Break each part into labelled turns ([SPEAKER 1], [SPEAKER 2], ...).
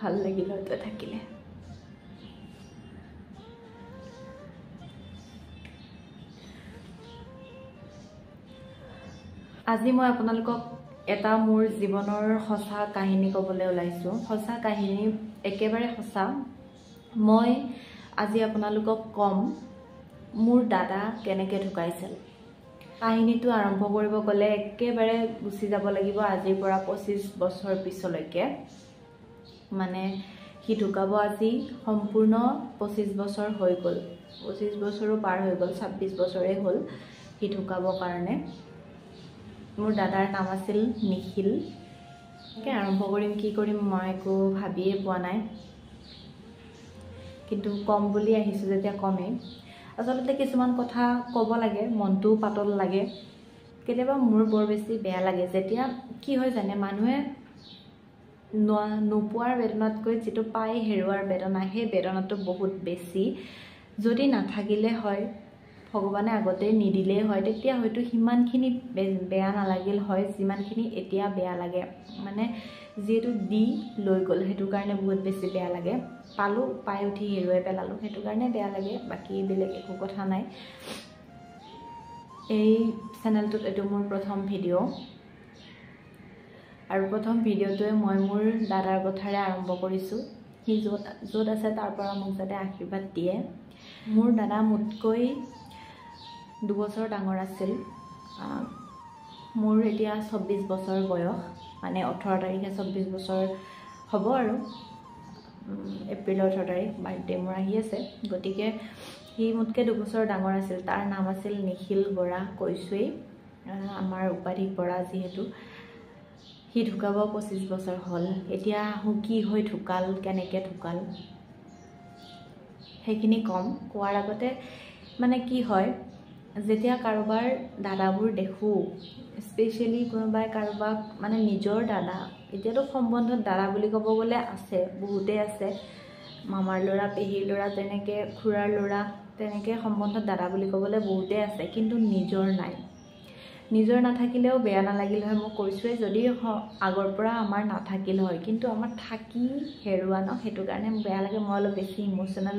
[SPEAKER 1] ভাল লাগিল তই থাকিলে আজি মই আপোনালোকক এটা মোৰ জীৱনৰ সঁচা কাহিনী ক'বলৈ ওলাইছো সঁচা কাহিনী একেবাৰে সঁচা মই আজি আপোনালোকক কম মোৰ দাদা কেনেকৈ ঢুকাইছিল কাহিনীটো আৰম্ভ কৰিব গ'লে একেবাৰে গুচি যাব লাগিব আজিৰ পৰা 25 বছৰ পিছলৈকে মানে হি ঢুকাব আজি সম্পূৰ্ণ 25 বছৰ হৈ গ'ল 25 বছৰো পাৰ হৈ গ'ল 26 বছৰে হ'ল হি ঢুকাব কাৰণে মোৰ দাদাৰ নাম আছিল নিখিল কে আৰম্ভ কৰিম কি কৰিম মই একো ভাবিয়ে পোৱা নাই কিন্তু কম বুলি আহিছো যেতিয়া কমে আসলতে কিছুমান কথা ক'ব লাগে মনটো পাতল লাগে কেতিয়াবা মোৰ বৰ বেছি বেয়া লাগে যেতিয়া কি হয় জানে মানুহে নোপোৱাৰ বেদনাতকৈ যেটো পায় হেৰুৱাৰ বেদনা হে বেদনাটো বহুত বেছি যদি নাথাকিলে হয় ভগৱানে আগতে নিদিলে হয় তেতিয়া হয়তো হিমানখিনি বেয়া নালাগিল হয় যিমানখিনি এতিয়া বেয়া লাগে মানে যেটো দি লৈ গ'ল হেতু কাৰণে বহুত বেছি বেয়া লাগে পালো পাই উঠি হেৰুৱাই পেলালো হেতু কাৰণে বেয়া লাগে বাকি বেলেগ একো কথা নাই এই চেনেলটোত এটো মোৰ প্ৰথম ভিডিও আৰু প্ৰথম ভিডিওটোৱে মই মোৰ দাদাৰ কথাৰে আৰম্ভ কৰিছো হি য'ত আছে তাৰ পৰা মোক যাতে আশীৰ্বাদ দিয়ে মোৰ দাদা মুতকৈ 2 বছৰ ডাঙৰ আছিল মোৰ এতিয়া 26 বছৰ বয়স মানে 18 তাৰিখে 26 বছৰ হ'ব আৰু এপ্ৰিল 18 তাৰিখ বাৰ্থডে মোৰ আহি আছে গতিকে হি মুতকে 2 বছৰ ডাঙৰ আছিল তাৰ নাম আছিল নিখিল বৰা কৈছুই আমাৰ উপাধি বৰা যিহেতু হি ঢুকাব 25 বছৰ হ'ল এতিয়া কি হৈ ঢুকাল কেনেকৈ ঢুকাল হেখিনি কম কোৱাৰ আগতে মানে কি হয় যেতিয়া কাৰোবাৰ দাদাবোৰ দেখো স্পেশালি কোনোবাই কাৰোবাক মানে নিজৰ দাদা এতিয়াতো সম্বন্ধত দাদা বুলি ক'ব গ'লে আছে বহুতে আছে মামাৰ ল'ৰা পেহীৰ ল'ৰা তেনেকৈ খুৰাৰ ল'ৰা তেনেকৈ সম্বন্ধত দাদা বুলি ক'বলৈ বহুতে আছে কিন্তু নিজৰ নাই নিজৰ নাথাকিলেও বেয়া নালাগিল হয় মই কৈছোৱে যদি আগৰ পৰা আমাৰ নাথাকিল হয় কিন্তু আমাৰ থাকি হেৰুৱা ন হেতু কাৰণে বেয়া লাগে মই অলপ বেছি ইমোশনাল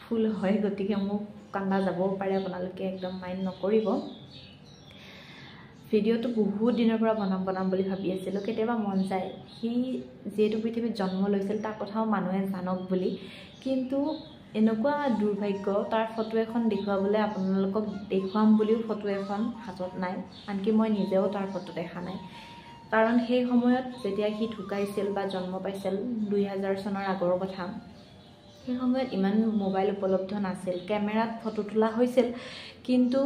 [SPEAKER 1] ফুল হয় গতিকে মোক কান্দা যাব পাৰে আপোনালোকে একদম মাইন্ড নকৰিব ভিডিওটো বহুত দিনৰ পৰা বনাম বুলি ভাবি আছিলো কেতিয়াবা মন যায় হি যেটো পৃথিৱীত জন্ম লৈছিল তাৰ কথাও মানুহে জানক বুলি কিন্তু এনেকুৱা দুৰ্ভাগ্য তাৰ ফটো এখন দেখুৱাবলৈ আপোনালোকক দেখুৱাম বুলিও ফটো এখন হাতত নাই আনকি মই নিজেও তাৰ ফটো দেখা নাই কাৰণ সেই সময়ত যেতিয়া হি ঢুকাইছিল বা জন্ম পাইছিল 2000 চনৰ আগৰ কথা সেই সময়ত ইমান মোবাইল উপলব্ধ নাছিল কেমেৰাত ফটো তোলা হৈছিল কিন্তু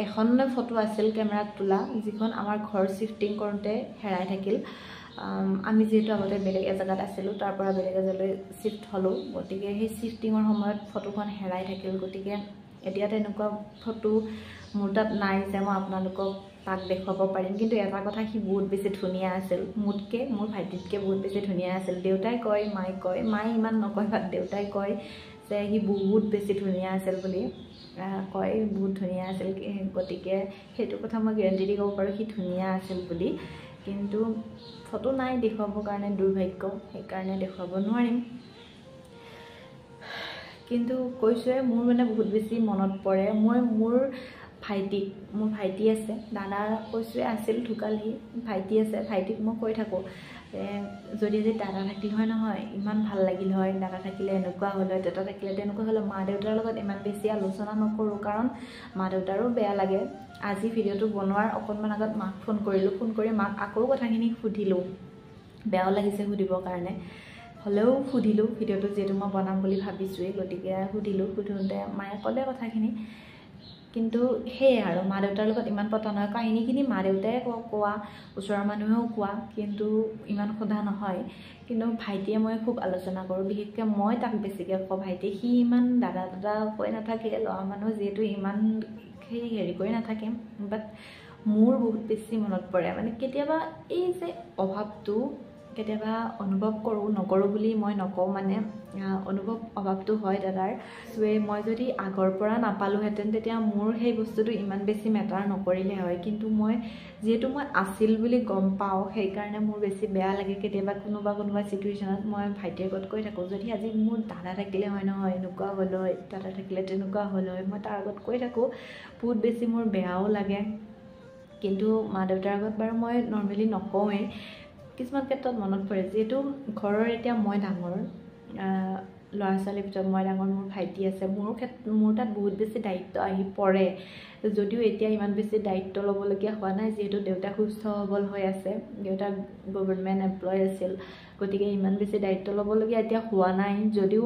[SPEAKER 1] এখনলৈ ফটো আছিল কেমেৰাত তোলা যিখন আমাৰ ঘৰ শিফটিং কৰোতে হেৰাই থাকিল আমি যেটো আগতে বেলেগ এজাগাত আছিল তাৰ পৰা বেলেগ এজাগালৈ শিফট হলো গতিকে সেই শিফটিংৰ সময়ত ফটোখন হেৰাই থাকিল গতিকে এতিয়া তেনেকুৱা ফটো মোৰ তাত নাই যে মই আপোনালোকক তাক দেখুৱাব পাৰিম কিন্তু এটা কথা হি বহুত বেছি ধুনিয়া আছিল মুতকে মোৰ ভাইটিতকে বহুত বেছি ধুনিয়া আছিল দেউতাই কয় মাই ইমান নকয় বা দেউতাই কয় যে হি বহুত বেছি ধুনিয়া আছিল বুলি কয় বহুত ধুনিয়া আছিল গতিকে হেতু কথা মই গ্যাৰান্টি দি ক'ব পাৰো হি ধুনিয়া আছিল বুলি কিন্তু ফটো নাই দেখুৱাবৰ কাৰণে দুৰ্ভাগ্য সেই কাৰণে দেখুৱাব নোৱাৰিম কিন্তু কৈছোৱে মোৰ মানে বহুত বেছি মনত পৰে মোৰ ভাইটি আছে দাদা কৈছোৱে আছিল ঢুকালি ভাইটি আছে ভাইটিক মই কৈ থাকো যদি দাদা থাকিল হয় নহয় ইমান ভাল লাগিল হয় দাদা থাকিলে এনেকুৱা হ'ল হয় দাদা থাকিলে তেনেকুৱা হ'ল মা দেউতাৰ লগত ইমান বেছি আলোচনা নকৰো কাৰণ মা দেউতাৰো বেয়া লাগে আজি ভিডিওটো বনোৱাৰ অকনমান আগত মাক ফোন কৰি মাক আকৌ কথাখিনি সুধিলো বেয়া লাগিছে সুধিবৰ কাৰণে হলেও সুধিলো ভিডিওটো যেটো মই বনাম বুলি ভাবিছোৱে গতিকে সুধিতে মায়ে ক'লে কথাখিনি কিন্তু হে আৰু মা দেউতাৰ লগত ইমান পতা নহয় কাহিনীখিনি মা দেউতাই কোৱা ওচৰৰ মানুহেও কোৱা কিন্তু ইমান খোদা নহয় কিন্তু ভাইটিয়ে মই খুব আলোচনা কৰো বিশেষকৈ মই তাক বেছিকৈ কওঁ ভাইটি হি ইমান দাদা কৈ নাথাকে ল'ৰা মানুহ যেটো ইমান হেৰি কৰি নাথাকে বাট মোৰ বহুত বেছি মনত পৰে মানে কেতিয়াবা এই যে অভাৱটো কেতিয়াবা অনুভৱ কৰোঁ, নকৰোঁ বুলি মই নকওঁ, মানে অনুভৱ অভাৱটো হয় দাদাৰ। মই যদি আগৰ পৰা নাপালোঁহেঁতেন তেতিয়া মোৰ সেই বস্তুটো ইমান বেছি মেটাৰ নকৰিলে হয়, কিন্তু যিহেতু মই আছিল বুলি গম পাওঁ, সেইকাৰণে মোৰ বেছি বেয়া লাগে। কেতিয়াবা কোনোবা চিটুৱেশ্যনত মই ভাইটিৰ আগত কৈ থাকোঁ, যদি আজি মোৰ দাদা থাকিলে হয় নহয়, এনেকুৱা হ'ল হয়, দাদা থাকিলে তেনেকুৱা হ'ল হয়, মই তাৰ আগত কৈ থাকোঁ। বহুত বেছি মোৰ বেয়াও লাগে, কিন্তু মা দেউতাৰ আগত বাৰু মই নৰ্মেলি নকওঁৱেই। কিছুমান ক্ষেত্ৰত মনত পৰে, যিহেতু ঘৰৰ এতিয়া মই ডাঙৰ, ল'ৰা ছোৱালীৰ ভিতৰত মই ডাঙৰ, মোৰ ভাইটি আছে, মোৰ তাত বহুত বেছি দায়িত্ব আহি পৰে। যদিও এতিয়া ইমান বেছি দায়িত্ব ল'বলগীয়া হোৱা নাই, যিহেতু দেউতা সুস্থ সবল হৈ আছে, দেউতা গভৰ্ণমেণ্ট এমপ্লয় আছিল, গতিকে ইমান বেছি দায়িত্ব ল'বলগীয়া এতিয়া হোৱা নাই। যদিও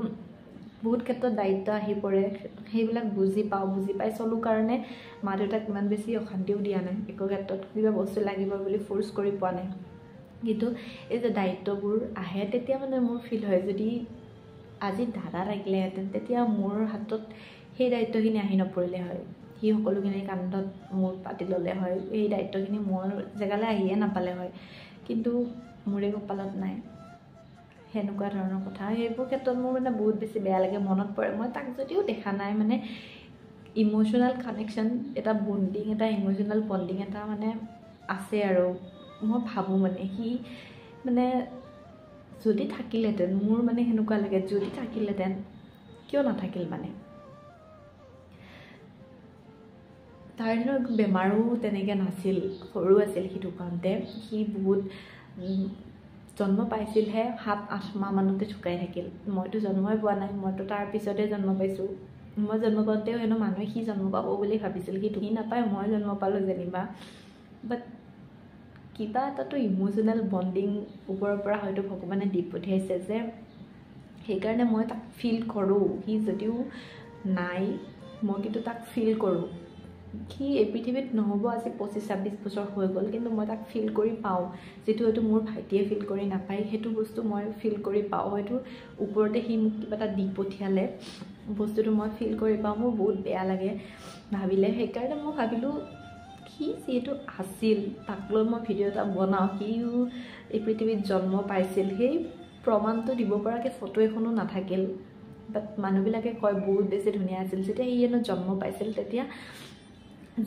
[SPEAKER 1] বহুত ক্ষেত্ৰত দায়িত্ব আহি পৰে, সেইবিলাক বুজি পাই চলোঁ কাৰণে মা দেউতাক ইমান বেছি অশান্তিও দিয়া নাই, একো ক্ষেত্ৰত কিবা বস্তু লাগিব বুলি ফ'ৰ্চ কৰি পোৱা নাই। কিন্তু এই যে দায়িত্ববোৰ আহে, তেতিয়া মানে মোৰ ফিল হয়, যদি আজি দাদা থাকিলেহেঁতেন তেতিয়া মোৰ হাতত সেই দায়িত্বখিনি আহি নপৰিলে হয়, সি সকলোখিনি কান্ধত মোৰ পাতি ল'লে হয়, এই দায়িত্বখিনি মোৰ জেগালৈ আহিয়ে নাপালে হয়, কিন্তু মোৰে কপালত নাই। সেনেকুৱা ধৰণৰ কথা। সেইবোৰ ক্ষেত্ৰত মোৰ মানে বহুত বেছি বেয়া লাগে, মনত পৰে। মই তাক যদিও দেখা নাই, মানে ইম'শ্যনেল কানেকশ্যন এটা ইম'শ্যনেল বণ্ডিং এটা মানে আছে আৰু মই ভাবোঁ মানে সি মানে যদি থাকিলেহেঁতেন, মোৰ মানে সেনেকুৱা লাগে, যদি থাকিলেহেঁতেন কিয় নাথাকিল মানে। তাৰ দিনৰ বেমাৰো তেনেকৈ নাছিল, সৰু আছিল সি ঢুকাওঁতে। সি বহুত জন্ম পাইছিলহে 7-8 মাহ মানতে ঢুকাই থাকিল। মইতো জন্মই পোৱা নাই, মইতো তাৰ পিছতে জন্ম পাইছোঁ। মই জন্ম পাওঁতেও হেনো মানুহে সি জন্ম পাব বুলি ভাবিছিল, সি ঢুকি নাপায়, মই জন্ম পালোঁ যেনিবা। বাট কিবা এটাতো ইম'শ্যনেল বণ্ডিং ওপৰৰ পৰা হয়তো ভগৱানে দি পঠিয়াইছে, যে সেইকাৰণে মই তাক ফিল কৰোঁ। সি যদিও নাই, মই কিন্তু তাক ফিল কৰোঁ। সি এই পৃথিৱীত নহ'ব আজি 25-26 বছৰ হৈ গ'ল, কিন্তু মই তাক ফিল কৰি পাওঁ, যিটো হয়তো মোৰ ভাইটিয়ে ফিল কৰি নাপায়। সেইটো বস্তু মই ফিল কৰি পাওঁ, হয়তো ওপৰতে সি মোক কিবা এটা দি পঠিয়ালে, বস্তুটো মই ফিল কৰি পাওঁ। মোৰ বহুত বেয়া লাগে ভাবিলে। সেইকাৰণে মই ভাবিলোঁ, সি যিহেতু আছিল, তাক লৈ মই ভিডিঅ' এটা বনাওঁ। সিও এই পৃথিৱীত জন্ম পাইছিল, সেই প্ৰমাণটো দিব পৰাকৈ ফটো এখনো নাথাকিল। বাট মানুহবিলাকে কয় বহুত বেছি ধুনীয়া আছিল। যেতিয়া সি হেনো জন্ম পাইছিল, তেতিয়া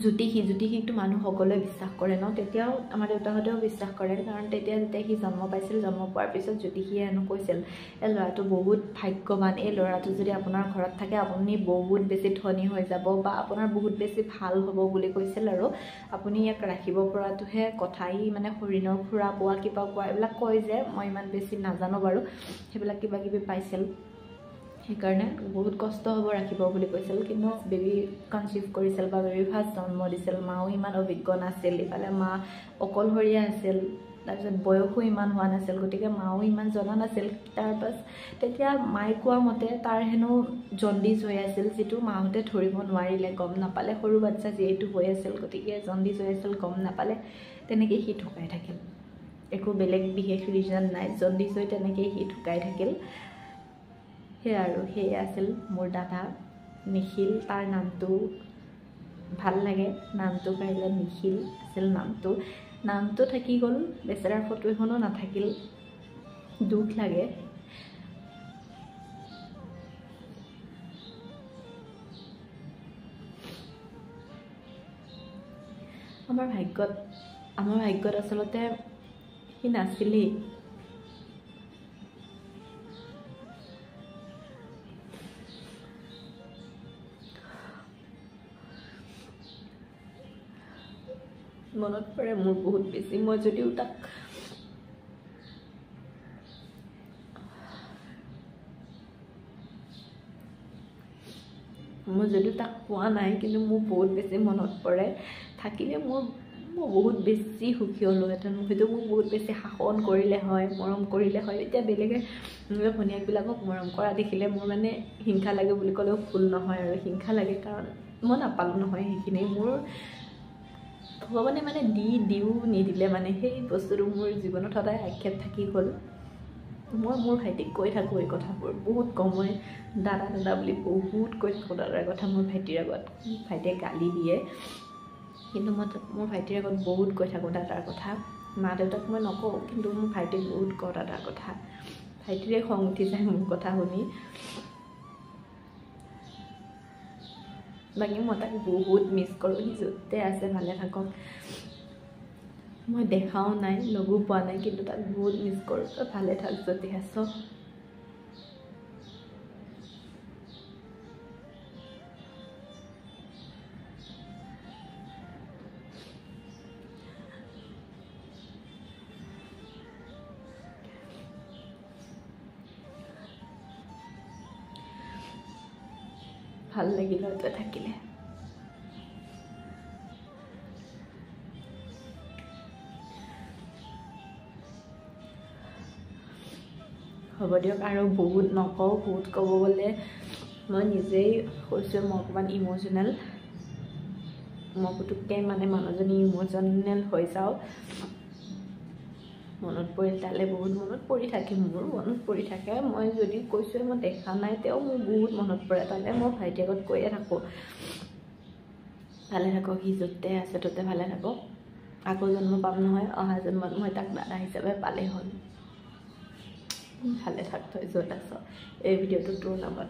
[SPEAKER 1] জ্যোতিষীকটো মানুহ সকলোৱে বিশ্বাস কৰে ন, তেতিয়াও আমাৰ দেউতাহঁতেও বিশ্বাস কৰে, কাৰণ যেতিয়া সি জন্ম পাইছিল, জন্ম পোৱাৰ পিছত জ্যোতিষীয়ে হেনো কৈছিল, এই ল'ৰাটো বহুত ভাগ্যৱান, এই ল'ৰাটো যদি আপোনাৰ ঘৰত থাকে আপুনি বহুত বেছি ধনী হৈ যাব, বা আপোনাৰ বহুত বেছি ভাল হ'ব বুলি কৈছিল। আৰু আপুনি ইয়াক ৰাখিব পৰাটোহে কথা, ই মানে হৰিণৰ খুৰা পোৱা কিবা কোৱা এইবিলাক কয় যে, মই ইমান বেছি নাজানো বাৰু, সেইবিলাক কিবা কিবি পাইছিল, সেইকাৰণে বহুত কষ্ট হ'ব ৰাখিব বুলি কৈছিল। কিন্তু বেবী কনচিভ কৰিছিল বা বেবী ফাৰ্ষ্ট জন্ম দিছিল, মাও ইমান অভিজ্ঞ নাছিল, ইফালে মা অকলশৰীয়া আছিল, তাৰপিছত বয়সো ইমান হোৱা নাছিল, গতিকে মাও ইমান জনা নাছিল। তেতিয়া মায়ে কোৱা মতে তাৰ হেনো জণ্ডিছ হৈ আছিল, যিটো মাহঁতে ধৰিব নোৱাৰিলে, গম নাপালে, সৰু বাচ্ছা যিহেতু হৈ আছিল, গতিকে জণ্ডিছ হৈ আছিল, গম নাপালে, তেনেকৈ সি ঢুকাই থাকিল। একো বেলেগ বিশেষ ৰিজন নাই, জণ্ডিছ হৈ তেনেকৈ সি ঢুকাই থাকিল। সেয়ে আছিল মোৰ দাদা নিখিল। তাৰ নামটো ভাল লাগে, নামটো পাৰিলে নিখিল আছিল নামটো থাকি গ'ল, বেচেৰাৰ ফটো এখনো নাথাকিল, দুখ লাগে। আমাৰ ভাগ্যত আচলতে সি নাছিলেই। মনত পৰে মোৰ বহুত বেছি। মই যদিও তাক পোৱা নাই, কিন্তু মোৰ বহুত বেছি মনত পৰে। থাকিলে মই বহুত বেছি সুখী হ'লোহেঁতেন। হয়তো মোক বহুত বেছি শাসন কৰিলে হয়, মৰম কৰিলে হয়। এতিয়া বেলেগে ভনীয়েকবিলাকক মৰম কৰা দেখিলে মোৰ মানে হিংসা লাগে বুলি ক'লেও ভুল নহয়, আৰু হিংসা লাগে, কাৰণ মই নাপালোঁ নহয় সেইখিনি। মোৰ ভগৱানে মানে দিও নিদিলে, মানে সেই বস্তুটো মোৰ জীৱনত সদায় আক্ষেপ থাকি গ'ল। মই মোৰ ভাইটিক কৈ থাকোঁ এই কথাবোৰ, বহুত কওঁ, মই দাদা বুলি বহুত কৈ থাকোঁ দাদাৰ কথা মোৰ ভাইটিৰ আগত। ভাইটিয়ে গালি দিয়ে, কিন্তু মই মোৰ ভাইটিৰ আগত বহুত কৈ থাকোঁ দাদাৰ কথা। মা দেউতাক মই নকওঁ, কিন্তু মোৰ ভাইটিক বহুত কওঁ দাদাৰ কথা। ভাইটিৰে খং উঠি যায় মোৰ কথা শুনি। বাকী মই তাক বহুত মিছ কৰোঁ। সি য'তে আছে ভালে থাকক। মই দেখাও নাই, লগো পোৱা নাই, কিন্তু তাক বহুত মিছ কৰোঁ। তই ভালে থাক য'তে আছ। ভাল লাগিল তই থাকিলে। হ'ব দিয়ক, আৰু বহুত নকওঁ। বহুত ক'ব গ'লে মই নিজেই কৈছোঁ মই অকণমান ইম'চনেল। মই পুতুককৈ মানে মানুহজনী ইম'চনেল হৈ যাওঁ। মনত পৰিল তালে বহুত মনত পৰি থাকে, মোৰ মনত পৰি থাকে। মই যদি কৈছোঁ মই দেখা নাই, তেওঁ মোৰ বহুত মনত পৰে তালে। মই ভাইটিৰ আগত কৈয়ে থাকোঁ ভালে থাকক, সি য'তে আছে ত'তে ভালে থাকক। আকৌ জন্ম পাম নহয়, অহা জন্মত মই তাক দাদা হিচাপে পালেই হ'ল। ভালে থাক তই য'ত আছ। এই ভিডিঅ'টো তোৰ নামত।